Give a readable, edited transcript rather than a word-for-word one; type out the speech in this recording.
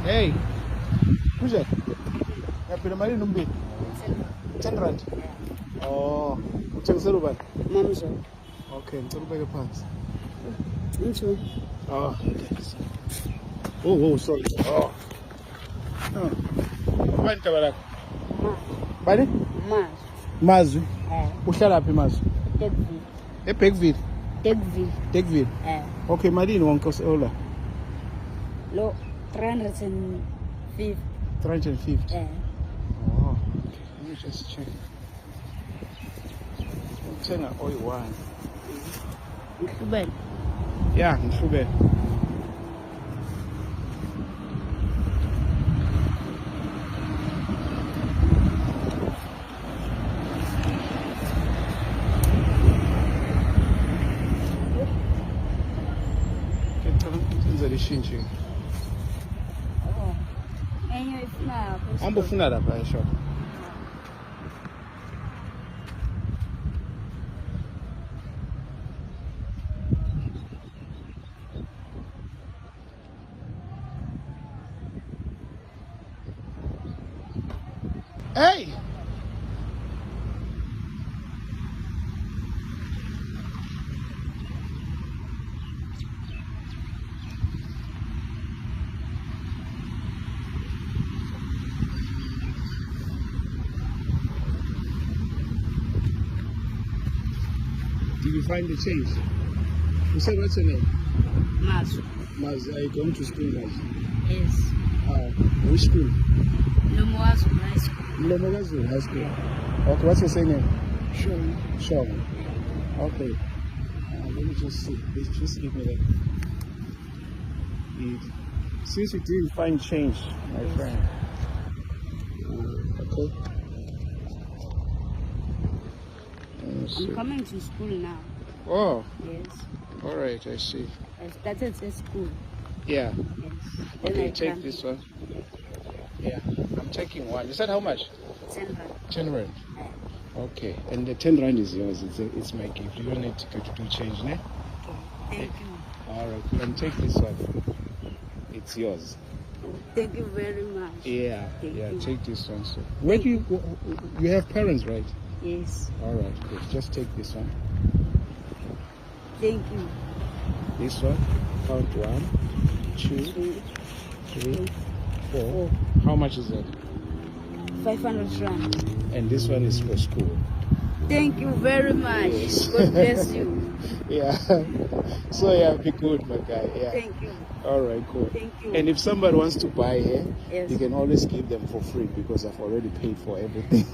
Hey, kunjani? Yaphela malini umbili? 10 rand. Oh, uthengisela ubani? Mamzolo. Okay, ngicela ubeke phansi. Inju. Oh, thanks. Oh, sorry. Oh. Ubani igama lakho? Bani? Mazwi. Mazwi. Uhlala phi Mazwi? Dekville. eBergville. Dekville. Dekville. Okay, malini wonke ola? Lo 350. 350. Oh, okay. Let me just check. Uthenga oyi-1. Ngihlubele. Yeah, ngihlubele. Ngicela ishintshe. Oh. Enye ifuna lapho. Hamba ufuna lapha eshop. Hey! Did you find the change? You said what's your name? Mazwi. Maz, are you going to school, Maz? Yes. Which school? Nomwazi High School. Mlomakazi High School. Okay, what's your surname? Shona. Sean. Okay. Let me just see. Just give me that. Since you didn't find change, my friend. Okay. I'm coming to school now. Oh, Yes. all right. I see. I started at school. Yeah. Yes. Then Okay, I take come. this one. Yeah, I'm taking one. You said how much? 10 rand. 10 rand. Okay, and the 10 rand is yours. It's my gift. You don't need to go to do change, ne? Okay. Thank you. All right, then take this one. It's yours. Thank you very much. Yeah, Thank yeah. you. Take this one. So, where do you have parents, right? Yes. All right, good. Just take this one. Thank you. This one. Count 1, 2, 3, 4. How much is that? 500 rand. And this one is for school. Thank you very much. Yes. God bless you. Yeah. So yeah, be good, my guy. Yeah. Thank you. All right, cool. Thank you. And if somebody wants to buy here, Yes. you can always give them for free because I've already paid for everything.